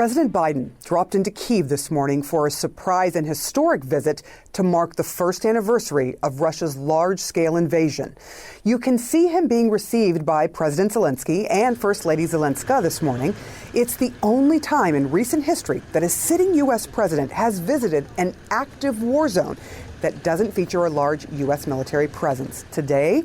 President Biden dropped into Kyiv this morning for a surprise and historic visit to mark the first anniversary of Russia's large-scale invasion. You can see him being received by President Zelensky and First Lady Zelenska this morning. It's the only time in recent history that a sitting U.S. president has visited an active war zone that doesn't feature a large U.S. military presence. Today,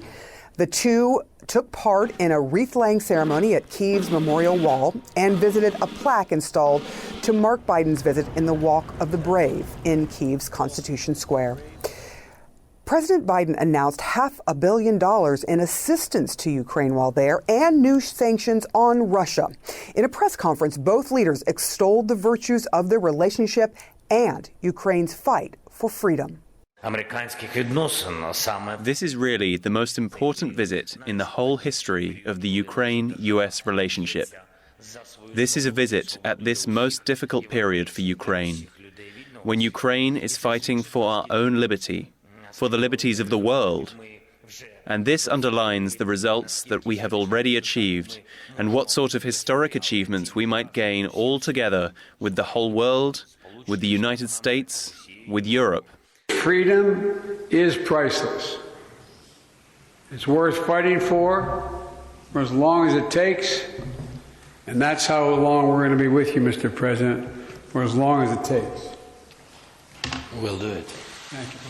the two took part in a wreath-laying ceremony at Kyiv's Memorial Wall and visited a plaque installed to mark Biden's visit in the Walk of the Brave in Kyiv's Constitution Square. President Biden announced $500 million in assistance to Ukraine while there and new sanctions on Russia. In a press conference, both leaders extolled the virtues of their relationship and Ukraine's fight for freedom. This is really the most important visit in the whole history of the Ukraine-US relationship. This is a visit at this most difficult period for Ukraine, when Ukraine is fighting for our own liberty, for the liberties of the world. And this underlines the results that we have already achieved and what sort of historic achievements we might gain all together with the whole world, with the United States, with Europe. Freedom is priceless. It's worth fighting for as long as it takes, and that's how long we're going to be with you, Mr. President, for as long as it takes. We'll do it. Thank you.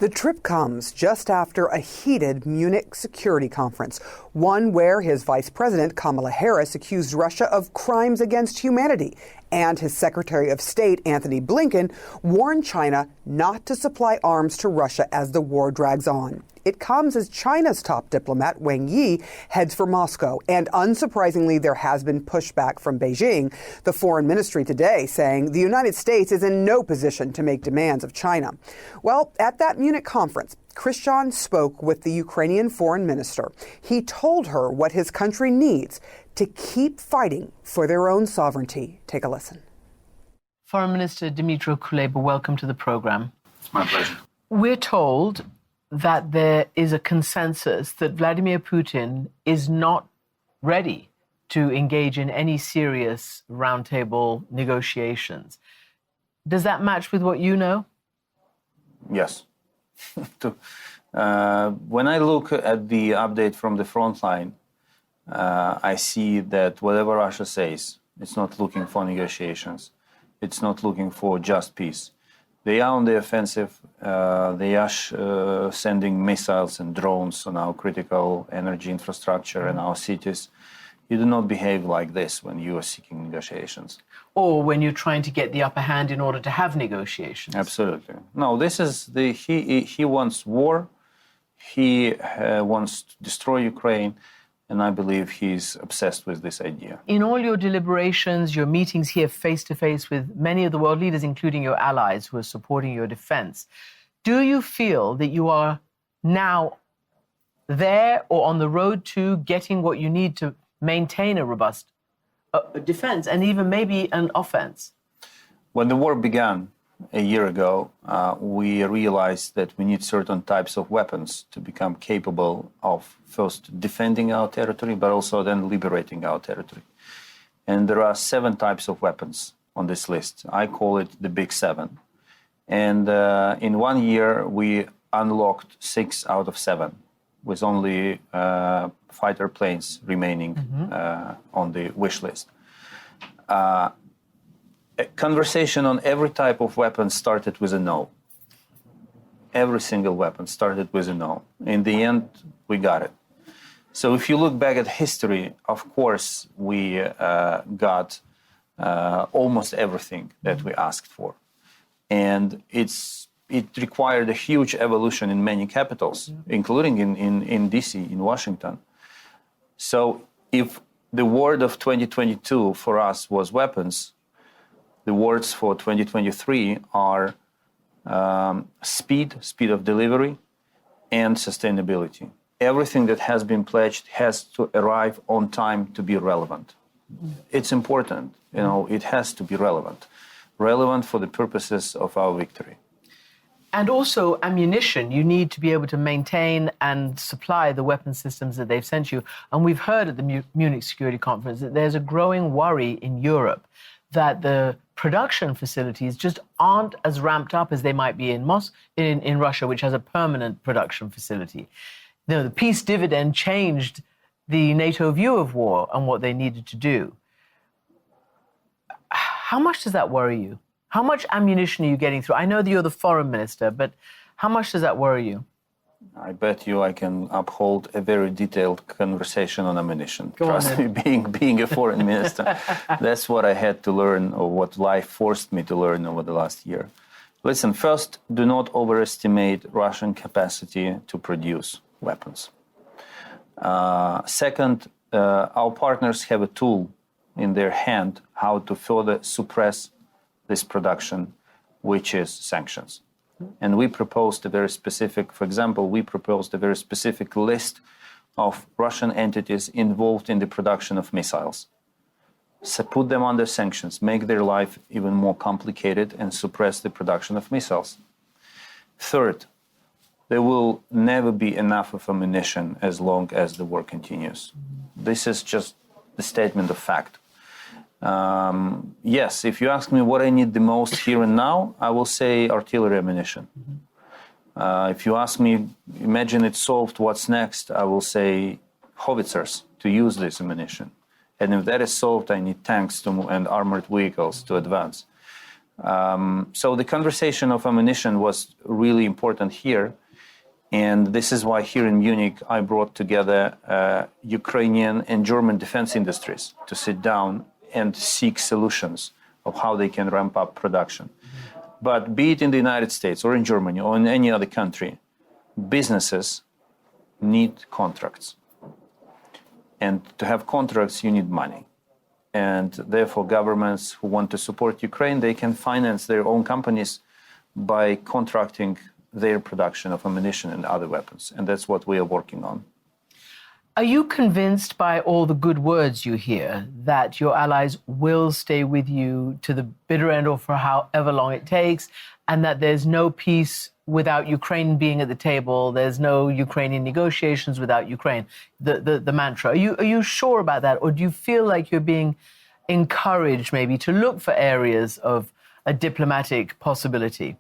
The trip comes just after a heated Munich security conference, one where his vice president, Kamala Harris, accused Russia of crimes against humanity, and his Secretary of State, Anthony Blinken, warned China not to supply arms to Russia as the war drags on. It comes as China's top diplomat, Wang Yi, heads for Moscow. And unsurprisingly, there has been pushback from Beijing, the foreign ministry today saying the United States is in no position to make demands of China. Well, at that Munich conference, Christian spoke with the Ukrainian foreign minister. He told her what his country needs to keep fighting for their own sovereignty. Take a listen. Foreign Minister Dmytro Kuleba, welcome to the program. It's my pleasure. We're told that there is a consensus that Vladimir Putin is not ready to engage in any serious roundtable negotiations. Does that match with what you know? Yes. When I look at the update from the front line, I see that whatever Russia says, it's not looking for negotiations. It's not looking for just peace. They are on the offensive. They are sending missiles and drones on our critical energy infrastructure and our cities. You do not behave like this when you are seeking negotiations. Or when you're trying to get the upper hand in order to have negotiations. Absolutely. No, this is he wants war. He wants to destroy Ukraine. And I believe he's obsessed with this idea. In all your deliberations, your meetings here face-to-face with many of the world leaders, including your allies who are supporting your defense, do you feel that you are now there or on the road to getting what you need to maintain a robust defense and even maybe an offense? When the war began a year ago, we realized that we need certain types of weapons to become capable of first defending our territory, but also then liberating our territory. And there are 7 types of weapons on this list. I call it the Big 7. And in 1 year, we unlocked 6 out of 7, with only fighter planes remaining on the wish list. A conversation on every type of weapon started with a no. Every single weapon started with a no. In the end, we got it. So if you look back at history, of course, we got almost everything that we asked for. And it required a huge evolution in many capitals, including in DC, in Washington. So if the word of 2022 for us was weapons, the words for 2023 are speed of delivery, and sustainability. Everything that has been pledged has to arrive on time to be relevant. It's important, it has to be relevant for the purposes of our victory. And also ammunition. You need to be able to maintain and supply the weapon systems that they've sent you. And we've heard at the Munich Security Conference that there's a growing worry in Europe that the production facilities just aren't as ramped up as they might be in Russia, which has a permanent production facility. You know, the peace dividend changed the NATO view of war and what they needed to do. How much does that worry you? How much ammunition are you getting through? I know that you're the foreign minister, but how much does that worry you? I bet you I can uphold a very detailed conversation on ammunition. Go on, Trust me, being a foreign minister, that's what I had to learn, or what life forced me to learn over the last year. Listen, first, do not overestimate Russian capacity to produce weapons. Second, our partners have a tool in their hand how to further suppress this production, which is sanctions. And we proposed a very specific, for example, we proposed a very specific list of Russian entities involved in the production of missiles. So put them under sanctions, make their life even more complicated, and suppress the production of missiles. Third, there will never be enough of ammunition as long as the war continues. This is just the statement of fact. Yes, if you ask me what I need the most here and now, I will say artillery ammunition. If you ask me, imagine it's solved, what's next, I will say howitzers to use this ammunition. And if that is solved, I need tanks and armored vehicles to advance. So the conversation of ammunition was really important here. And this is why here in Munich, I brought together Ukrainian and German defense industries to sit down and seek solutions of how they can ramp up production. But be it in the United States or in Germany or in any other country, businesses need contracts. And to have contracts, you need money. And therefore, governments who want to support Ukraine, they can finance their own companies by contracting their production of ammunition and other weapons. And that's what we are working on. Are you convinced by all the good words you hear that your allies will stay with you to the bitter end or for however long it takes, and that there's no peace without Ukraine being at the table, there's no Ukrainian negotiations without Ukraine, the mantra? Are you sure about that, or do you feel like you're being encouraged maybe to look for areas of a diplomatic possibility?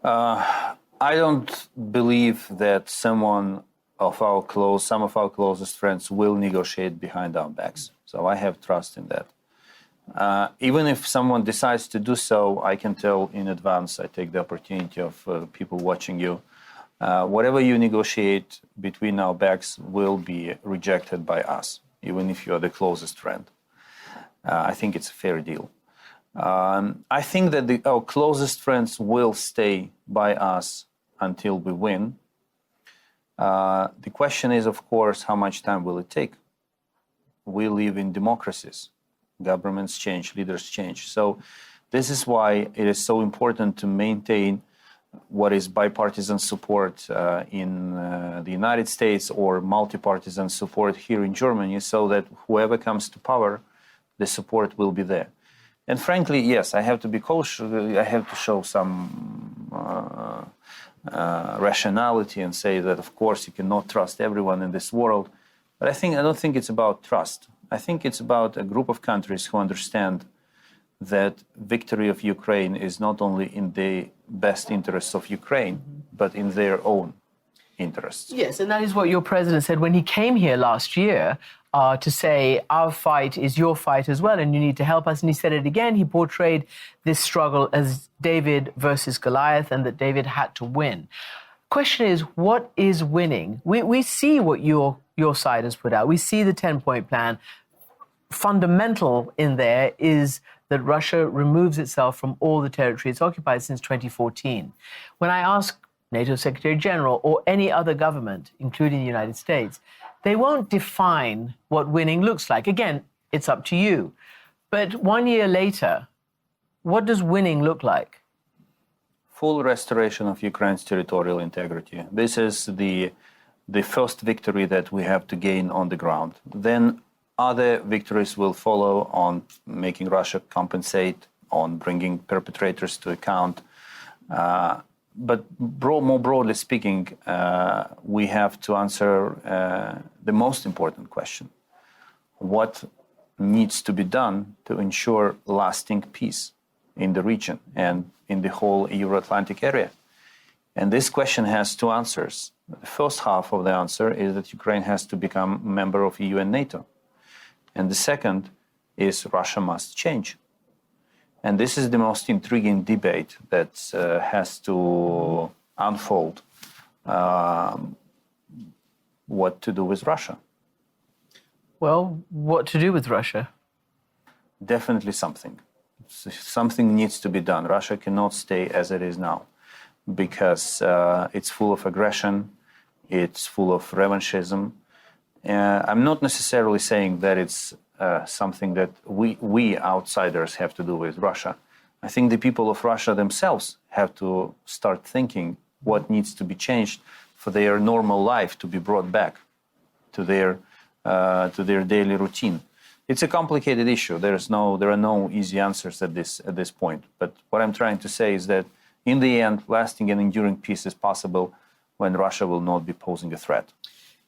I don't believe that some of our closest friends will negotiate behind our backs. So I have trust in that. Even if someone decides to do so, I can tell in advance, I take the opportunity of people watching you, whatever you negotiate between our backs will be rejected by us, even if you're the closest friend. I think it's a fair deal. I think that our closest friends will stay by us until we win. The question is, of course, how much time will it take? We live in democracies. Governments change, leaders change. So this is why it is so important to maintain what is bipartisan support in the United States or multi-partisan support here in Germany, so that whoever comes to power, the support will be there. And frankly, yes, I have to be cautious. I have to show some rationality and say that, of course, you cannot trust everyone in this world. But I don't think it's about trust. I think it's about a group of countries who understand that victory of Ukraine is not only in the best interests of Ukraine, but in their own interests. Yes, and that is what your president said when he came here last year to say, our fight is your fight as well, and you need to help us. And he said it again. He portrayed this struggle as David versus Goliath, and that David had to win. Question is, what is winning? We see what your side has put out. We see the 10-point plan. Fundamental in there is that Russia removes itself from all the territory it's occupied since 2014. When I ask NATO Secretary General or any other government, including the United States, they won't define what winning looks like. Again, it's up to you. But 1 year later, what does winning look like? Full restoration of Ukraine's territorial integrity. This is the first victory that we have to gain on the ground. Then other victories will follow on making Russia compensate, on bringing perpetrators to account, But more broadly speaking, we have to answer the most important question. What needs to be done to ensure lasting peace in the region and in the whole Euro-Atlantic area? And this question has two answers. The first half of the answer is that Ukraine has to become a member of EU and NATO. And the second is Russia must change. And this is the most intriguing debate that has to unfold what to do with Russia. Well, what to do with Russia? Definitely something. Something needs to be done. Russia cannot stay as it is now because it's full of aggression, it's full of revanchism. I'm not necessarily saying that it's something that we outsiders have to do with Russia. I think the people of Russia themselves have to start thinking what needs to be changed for their normal life to be brought back to their daily routine. It's a complicated issue. There are no easy answers at this point. But what I'm trying to say is that in the end, lasting and enduring peace is possible when Russia will not be posing a threat.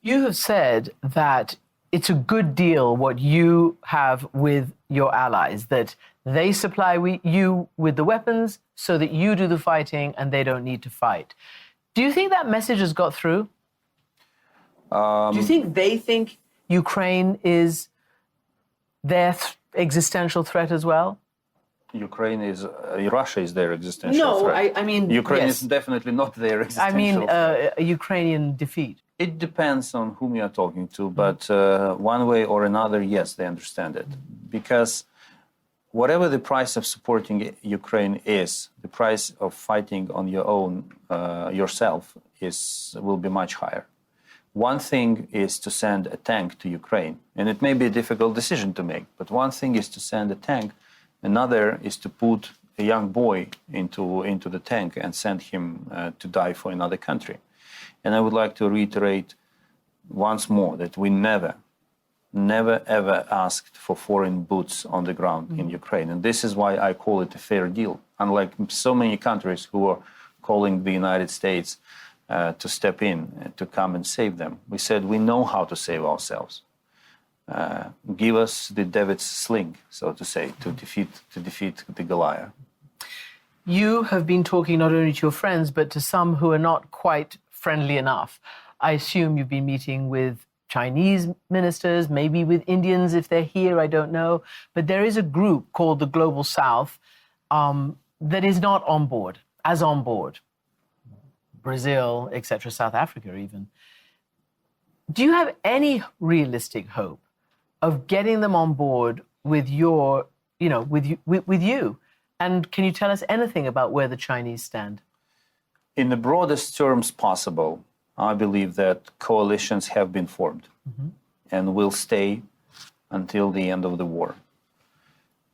You have said that it's a good deal what you have with your allies, that they supply you with the weapons so that you do the fighting and they don't need to fight. Do you think that message has got through? Do you think they think Ukraine is their existential threat as well? Russia is their existential threat. I mean, Ukraine yes. is definitely not their existential threat. A Ukrainian defeat. It depends on whom you are talking to, but one way or another, yes, they understand it. Because whatever the price of supporting Ukraine is, the price of fighting on your own, yourself, will be much higher. One thing is to send a tank to Ukraine, and it may be a difficult decision to make, but one thing is to send a tank, another is to put a young boy into the tank and send him to die for another country. And I would like to reiterate once more that we never ever asked for foreign boots on the ground in Ukraine. And this is why I call it a fair deal. Unlike so many countries who are calling the United States to step in, to come and save them, we said we know how to save ourselves. Give us the David's sling, so to say, to defeat the Goliath. You have been talking not only to your friends, but to some who are not quite friendly enough. I assume you've been meeting with Chinese ministers, maybe with Indians if they're here, I don't know. But there is a group called the Global South that is not on board, as on board. Brazil, etc., South Africa even. Do you have any realistic hope of getting them on board with with you? And can you tell us anything about where the Chinese stand? In the broadest terms possible, I believe that coalitions have been formed and will stay until the end of the war.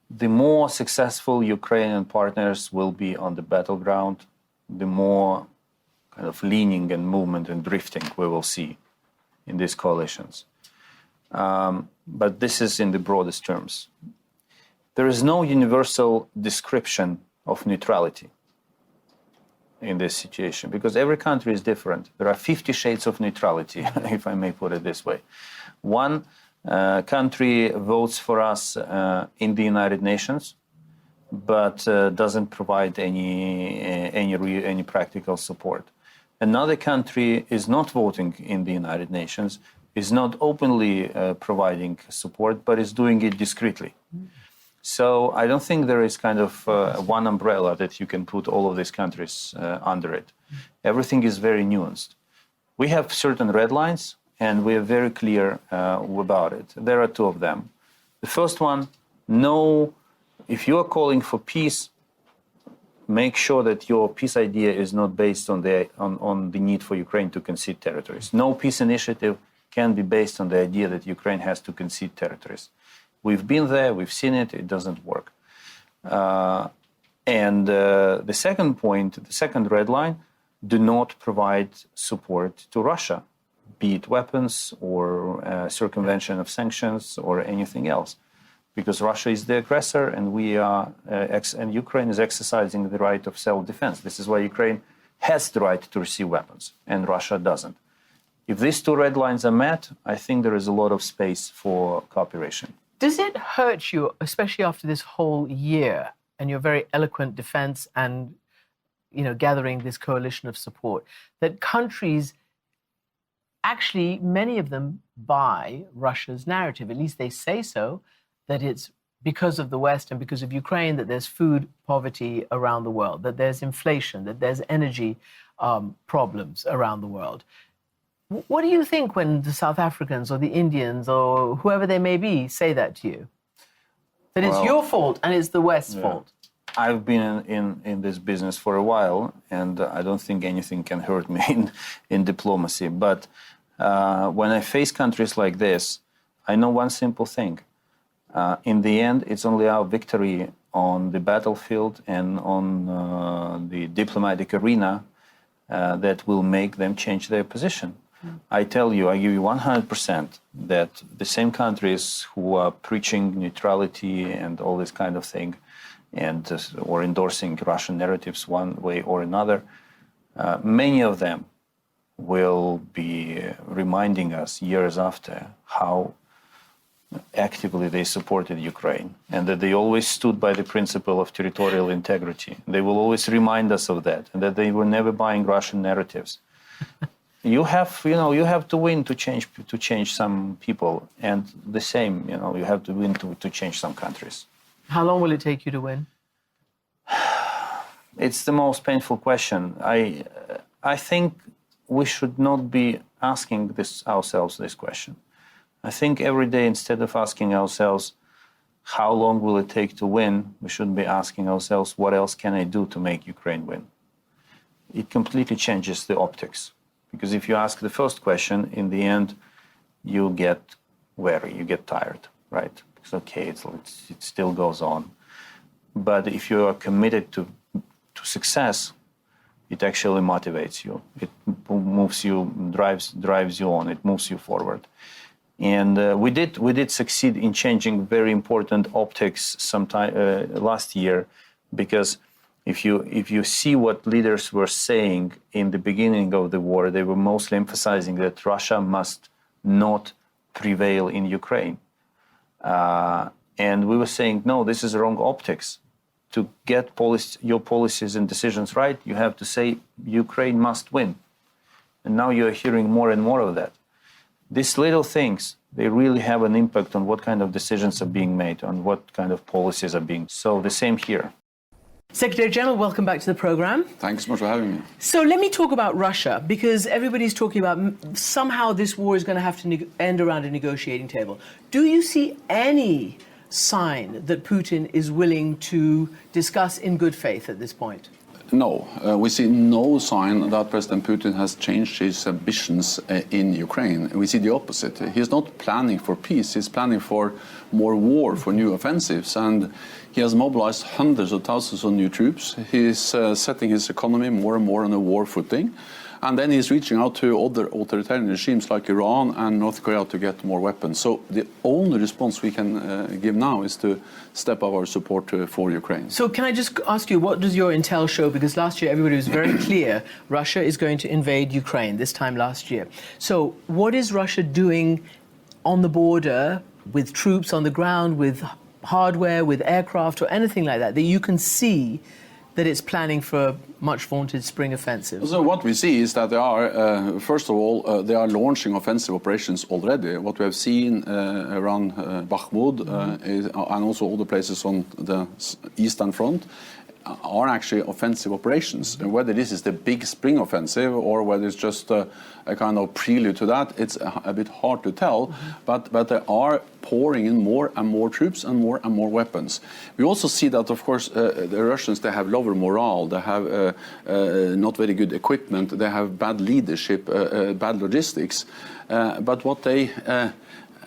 The more successful Ukrainian partners will be on the battleground, the more kind of leaning and movement and drifting we will see in these coalitions. But this is in the broadest terms. There is no universal description of neutrality in this situation, because every country is different. There are 50 shades of neutrality, if I may put it this way. One country votes for us in the United Nations, but doesn't provide any practical support. Another country is not voting in the United Nations, is not openly providing support, but is doing it discreetly. So I don't think there is kind of one umbrella that you can put all of these countries under it. Everything is very nuanced. We have certain red lines, and we are very clear about it. There are two of them. The first one, if you are calling for peace, make sure that your peace idea is not based on the need for Ukraine to concede territories. No peace initiative can be based on the idea that Ukraine has to concede territories. We've been there, we've seen it, it doesn't work. The second point, the second red line, do not provide support to Russia, be it weapons or circumvention of sanctions or anything else. because Russia is the aggressor, and and Ukraine is exercising the right of self-defense. This is why Ukraine has the right to receive weapons, and Russia doesn't. If these two red lines are met, I think there is a lot of space for cooperation. Does it hurt you, especially after this whole year and your very eloquent defense and, gathering this coalition of support, that countries, actually, many of them buy Russia's narrative? At least they say so, that it's because of the West and because of Ukraine that there's food poverty around the world, that there's inflation, that there's energy problems around the world. What do you think when the South Africans or the Indians or whoever they may be say that to you? That it's your fault and it's the West's fault? I've been in this business for a while, and I don't think anything can hurt me in diplomacy. But when I face countries like this, I know one simple thing. In the end, it's only our victory on the battlefield and on the diplomatic arena that will make them change their position. I tell you, I give you 100% that the same countries who are preaching neutrality and all this kind of thing, and or endorsing Russian narratives one way or another, many of them will be reminding us years after how actively they supported Ukraine, and that they always stood by the principle of territorial integrity. They will always remind us of that, and that they were never buying Russian narratives. You have to win to change some people, and the same, you have to win to change some countries. How long will it take you to win? It's the most painful question. I think we should not be asking ourselves this question. I think every day, instead of asking ourselves, how long will it take to win, we should be asking ourselves, what else can I do to make Ukraine win? It completely changes the optics. Because if you ask the first question, in the end, you get wary, you get tired, right? It's okay, it still goes on. But if you are committed to success, it actually motivates you. It moves you, drives you on. It moves you forward. And we did succeed in changing very important optics sometime last year, because if you see what leaders were saying in the beginning of the war, they were mostly emphasizing that Russia must not prevail in Ukraine. And we were saying, no, this is wrong optics. To get your policies and decisions right, you have to say Ukraine must win. And now you're hearing more and more of that. These little things, they really have an impact on what kind of decisions are being made, on what kind of policies are being. So the same here. Secretary General, welcome back to the program. Thanks so much for having me. So let me talk about Russia, because everybody's talking about somehow this war is going to have to end around a negotiating table. Do you see any sign that Putin is willing to discuss in good faith at this point? No, we see no sign that President Putin has changed his ambitions in Ukraine. We see the opposite. He's not planning for peace, he's planning for more war, for new offensives. And he has mobilized hundreds of thousands of new troops. He's setting his economy more and more on a war footing. And then he's reaching out to other authoritarian regimes like Iran and North Korea to get more weapons. So the only response we can give now is to step up our support for Ukraine. So can I just ask you, what does your intel show? Because last year everybody was very clear, Russia is going to invade Ukraine this time last year. So what is Russia doing on the border with troops on the ground, with hardware, with aircraft or anything like that you can see that it's planning for a much vaunted spring offensive? So what we see is that they are, first of all, they are launching offensive operations already. What we have seen around Bakhmut and also other places on the Eastern Front are actually offensive operations. And whether this is the big spring offensive or whether it's just a kind of prelude to that, it's a bit hard to tell. But they are pouring in more and more troops and more weapons. We also see that, of course, the Russians, they have lower morale, they have not very good equipment, they have bad leadership, bad logistics. But what they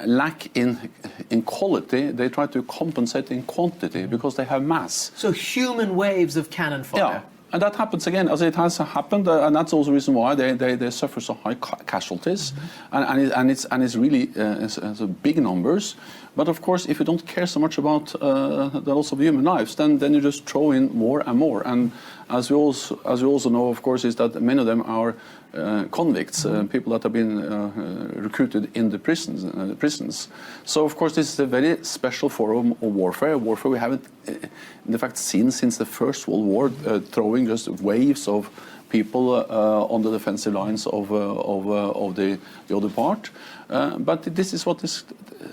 lack in quality, they try to compensate in quantity because they have mass. So human waves of cannon fire. And that happens again, as it has happened, and that's also the reason why they suffer so high casualties, and it's really it's big numbers. But of course, if you don't care so much about the loss of human lives, then you just throw in more and more. And as we also know, of course, is that many of them are convicts, people that have been recruited in the prisons. So of course, this is a very special form of warfare. Warfare we haven't, in fact, seen since the First World War, throwing just waves of people on the defensive lines of the other part. But this is what is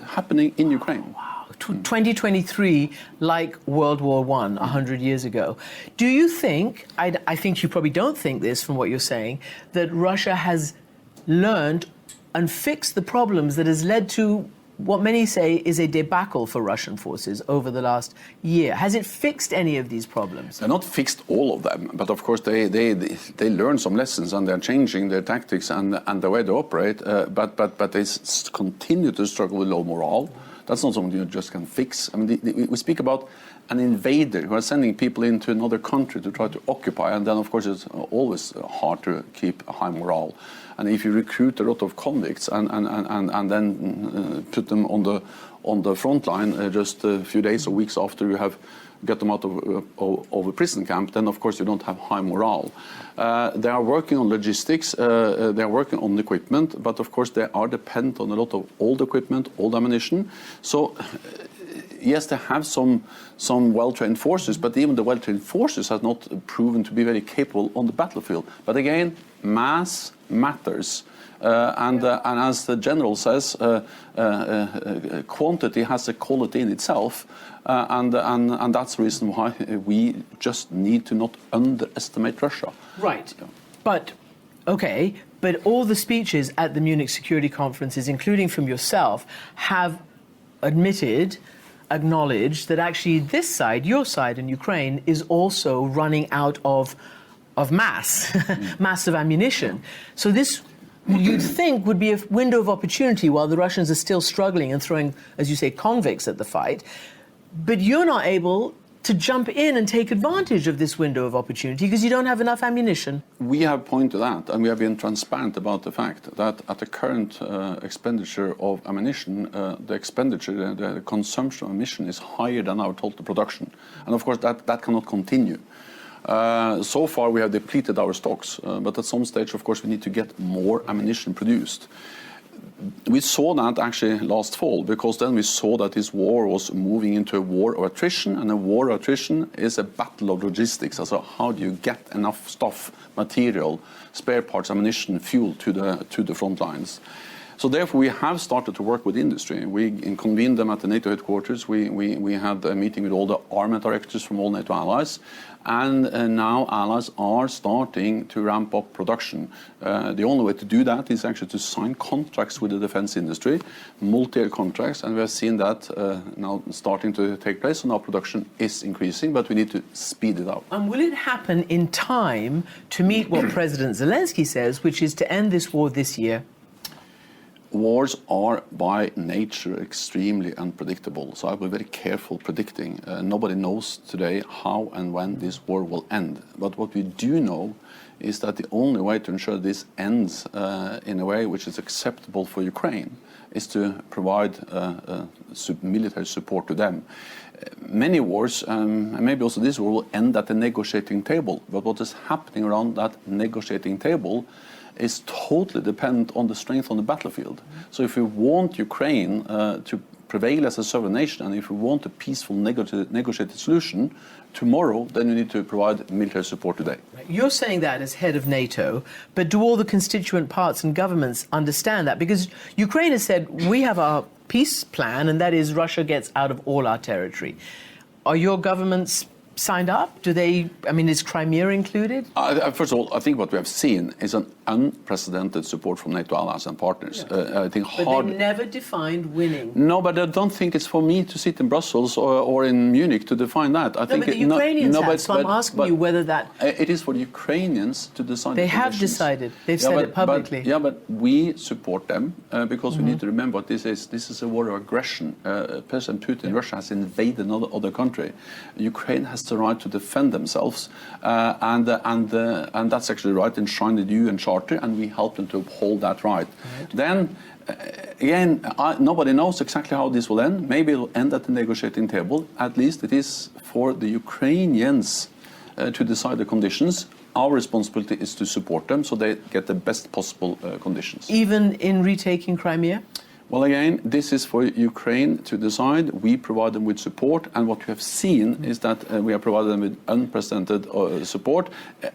happening in Ukraine. Wow. 2023, like World War I, 100 years ago. Do you think, I think you probably don't think this from what you're saying, that Russia has learned and fixed the problems that has led to what many say is a debacle for Russian forces over the last year? Has it fixed any of these problems? They're not fixed all of them, but of course they learn some lessons and they're changing their tactics and the way they operate, but they continue to struggle with low morale. That's not something you just can fix. I mean, we speak about an invader who are sending people into another country to try to occupy, and then of course it's always hard to keep a high morale. And if you recruit a lot of convicts and then put them on the front line just a few days or weeks after you have got them out of a prison camp, then of course you don't have high morale. They are working on logistics, they are working on equipment, but of course they are dependent on a lot of old equipment, old ammunition. So yes, they have some well-trained forces, but even the well-trained forces have not proven to be very capable on the battlefield. But again, mass matters. And as the general says, quantity has a quality in itself, and that's the reason why we just need to not underestimate Russia. Right. But, okay, but all the speeches at the Munich Security Conferences, including from yourself, have acknowledged that actually this side, your side in Ukraine, is also running out of massive ammunition. So this, you'd think, would be a window of opportunity while the Russians are still struggling and throwing, as you say, convicts at the fight. But you're not able to jump in and take advantage of this window of opportunity because you don't have enough ammunition. We have pointed out, and we have been transparent about the fact that at the current expenditure of ammunition, the consumption of ammunition is higher than our total production. And of course, that cannot continue. So far, we have depleted our stocks, but at some stage, of course, we need to get more ammunition produced. We saw that actually last fall, because then we saw that this war was moving into a war of attrition, and a war of attrition is a battle of logistics. So how do you get enough stuff, material, spare parts, ammunition, fuel to the front lines? So therefore, we have started to work with industry. We convened them at the NATO headquarters. We had a meeting with all the armament directors from all NATO allies. And now allies are starting to ramp up production. The only way to do that is actually to sign contracts with the defense industry, multi-year contracts, and we have seen that now starting to take place. So now production is increasing, but we need to speed it up. And will it happen in time to meet what President Zelensky says, which is to end this war this year? Wars are by nature extremely unpredictable, so I will be very careful predicting. Nobody knows today how and when this war will end. But what we do know is that the only way to ensure this ends in a way which is acceptable for Ukraine is to provide military support to them. Many wars, and maybe also this war, will end at the negotiating table. But what is happening around that negotiating table is totally dependent on the strength on the battlefield. So if we want Ukraine to prevail as a sovereign nation, and if we want a peaceful negotiated solution tomorrow, then we need to provide military support today. You're saying that as head of NATO, but do all the constituent parts and governments understand that? Because Ukraine has said, we have our peace plan, and that is Russia gets out of all our territory. Are your governments signed up? Do they, I mean, is Crimea included? First of all, I think what we have seen is an unprecedented support from NATO allies and partners. I think But hard. they never defined winning. No, but I don't think it's for me to sit in Brussels or in Munich to define that. I think But the Ukrainians have, but- so I'm but- asking but you whether that... it is for the Ukrainians to decide. They the have conditions. decided. They've said it publicly. But we support them because we need to remember what this is. This is a war of aggression. President Putin, Russia has invaded another country. Ukraine has the right to defend themselves, and that's actually right enshrined in the UN Charter, and we help them to uphold that right. Then. Again, nobody knows exactly how this will end. Maybe it will end at the negotiating table. At least it is for the Ukrainians to decide the conditions. Our responsibility is to support them so they get the best possible conditions. Even in retaking Crimea? Well, again, this is for Ukraine to decide. We provide them with support, and what we have seen is that we have provided them with unprecedented support.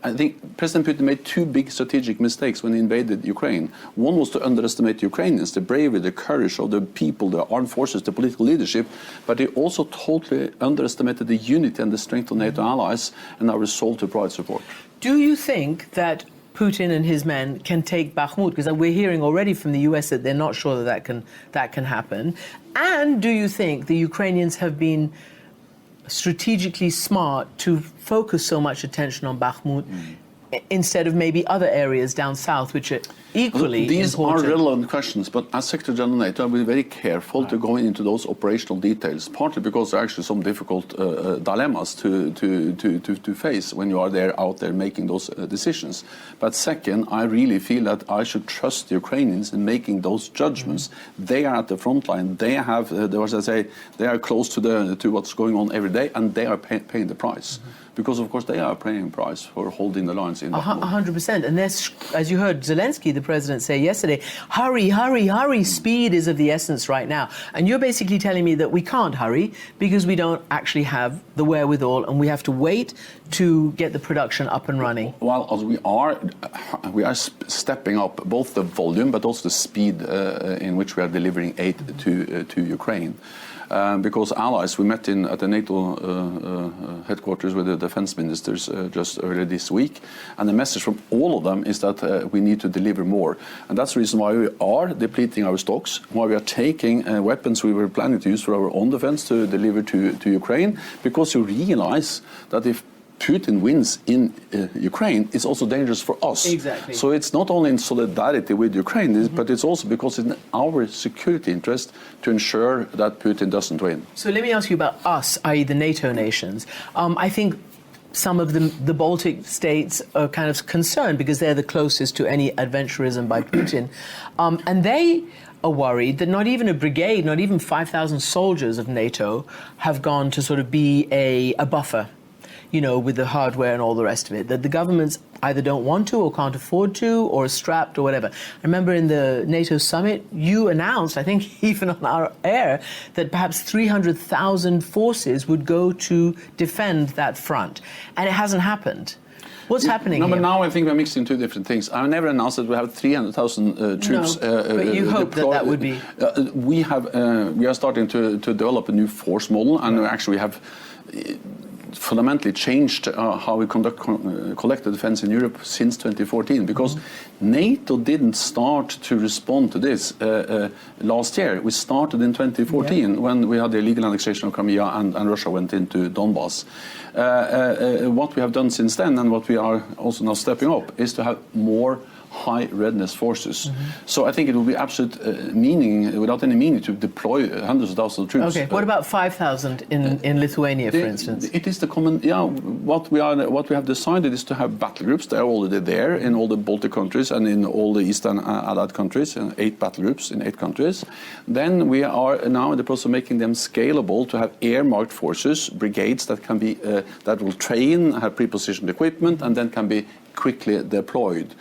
I think President Putin made two big strategic mistakes when he invaded Ukraine. One was to underestimate the Ukrainians, the bravery, the courage of the people, the armed forces, the political leadership, but he also totally underestimated the unity and the strength of NATO allies and our resolve to provide support. Do you think that Putin and his men can take Bakhmut? Because we're hearing already from the US that they're not sure that can happen. And do you think the Ukrainians have been strategically smart to focus so much attention on Bakhmut instead of maybe other areas down south, which are equally These important? are relevant questions, but as Secretary General of NATO, I will be very careful to go into those operational details, partly because there are actually some difficult dilemmas to face when you are out there making those decisions. But second, I really feel that I should trust the Ukrainians in making those judgments. They are at the front line. They have, as I say, they are close to what's going on every day, and they are paying the price. Because, of course, they are paying a price for holding the lines in Bakhmut. 100%. And there's, as you heard Zelensky, the president, say yesterday, hurry, hurry, hurry, speed is of the essence right now. And you're basically telling me that we can't hurry because we don't actually have the wherewithal and we have to wait to get the production up and running. Well, as we are stepping up both the volume but also the speed in which we are delivering aid to Ukraine. Because allies, we met at the NATO headquarters with the defense ministers just earlier this week, and the message from all of them is that we need to deliver more. And that's the reason why we are depleting our stocks, why we are taking weapons we were planning to use for our own defense to deliver to Ukraine, because you realize that if Putin wins in Ukraine, it's also dangerous for us. Exactly. So it's not only in solidarity with Ukraine, but it's also because it's in our security interest to ensure that Putin doesn't win. So let me ask you about us, i.e. the NATO nations. I think some of the Baltic states are kind of concerned because they're the closest to any adventurism by Putin. And they are worried that not even a brigade, not even 5,000 soldiers of NATO have gone to sort of be a buffer, you know, with the hardware and all the rest of it, that the governments either don't want to or can't afford to or are strapped or whatever. I remember in the NATO summit, you announced, I think even on our air, that perhaps 300,000 forces would go to defend that front. And it hasn't happened. What's happening No, here? but now I think we're mixing two different things. I never announced that we have 300,000 troops. But you hope that would be... We are starting to develop a new force model, and actually we have fundamentally changed how we conduct collective defense in Europe since 2014, because NATO didn't start to respond to this last year. We started in 2014 when we had the illegal annexation of Crimea and Russia went into Donbass. What we have done since then, and what we are also now stepping up, is to have more high readiness forces. So I think it will be absolute without any meaning to deploy hundreds of thousands of troops. Okay, what about 5,000 in Lithuania, for instance? It is the common, what we have decided is to have battle groups. They are already there in all the Baltic countries and in all the Eastern Allied countries, 8 battle groups in 8 countries. Then we are now in the process of making them scalable to have air-marked forces, brigades that can be, that will train, have pre-positioned equipment, and then can be quickly deployed.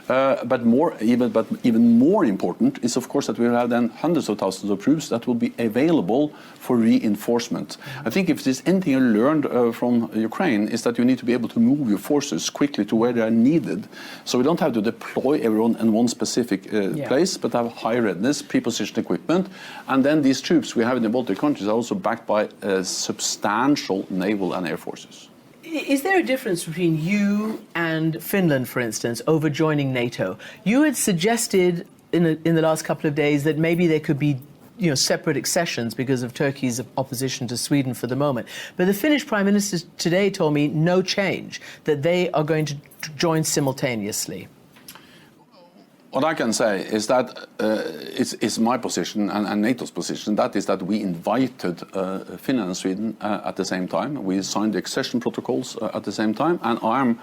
But even more important is, of course, that we will have then hundreds of thousands of troops that will be available for reinforcement. I think if there's anything I learned from Ukraine is that you need to be able to move your forces quickly to where they are needed. So we don't have to deploy everyone in one specific place, but have high readiness, pre-positioned equipment. And then these troops we have in the Baltic countries are also backed by substantial naval and air forces. Is there a difference between you and Finland, for instance, over joining NATO? You had suggested in the last couple of days that maybe there could be separate accessions because of Turkey's opposition to Sweden for the moment. But the Finnish Prime Minister today told me no change, that they are going to join simultaneously. What I can say is that it's my position and NATO's position, that is that we invited Finland and Sweden at the same time. We signed the accession protocols at the same time, and I'm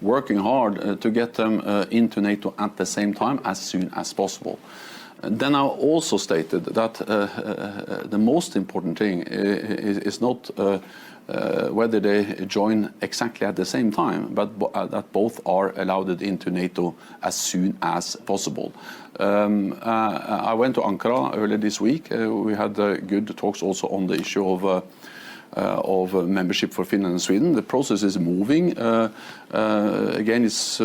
working hard to get them into NATO at the same time as soon as possible. Then I also stated that the most important thing is not whether they join exactly at the same time, but that both are allowed into NATO as soon as possible. I went to Ankara earlier this week. We had good talks also on the issue of membership for Finland and Sweden. The process is moving. Again, it's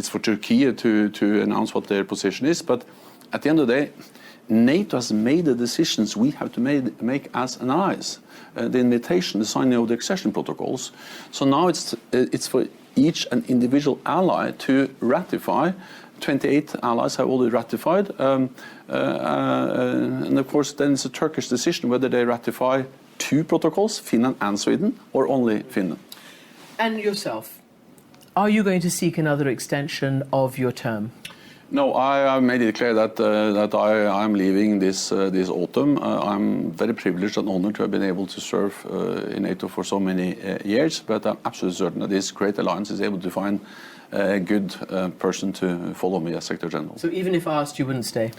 for Turkey to announce what their position is, but at the end of the day, NATO has made the decisions we have to make as allies. The invitation, the signing of the accession protocols. So now it's for each and individual ally to ratify. 28 allies have already ratified. And of course, then it's a Turkish decision whether they ratify 2 protocols, Finland and Sweden, or only Finland. And yourself, are you going to seek another extension of your term? No, I made it clear that I'm leaving this autumn. I'm very privileged and honored to have been able to serve in NATO for so many years, but I'm absolutely certain that this great alliance is able to find a good person to follow me as Secretary General. So even if I asked, you wouldn't stay?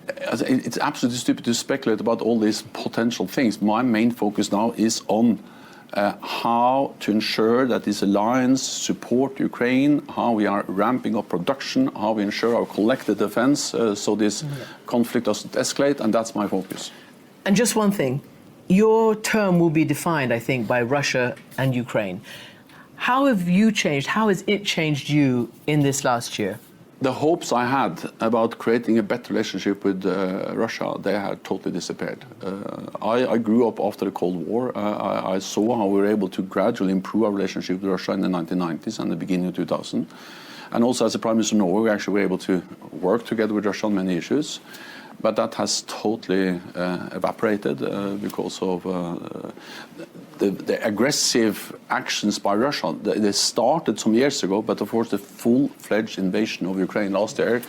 It's absolutely stupid to speculate about all these potential things. My main focus now is on how to ensure that this alliance support Ukraine, how we are ramping up production, how we ensure our collective defense so this conflict doesn't escalate, and that's my focus. And just one thing, your term will be defined, I think, by Russia and Ukraine. How have you changed? How has it changed you in this last year? The hopes I had about creating a better relationship with Russia, they had totally disappeared. I grew up after the Cold War. I saw how we were able to gradually improve our relationship with Russia in the 1990s and the beginning of 2000. And also as a Prime Minister of Norway, we actually were able to work together with Russia on many issues. But that has totally evaporated because of the aggressive actions by Russia. They started some years ago, but of course the full-fledged invasion of Ukraine last year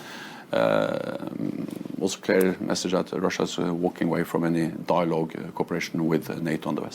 was a clear message that Russia is walking away from any dialogue, cooperation with NATO and the West.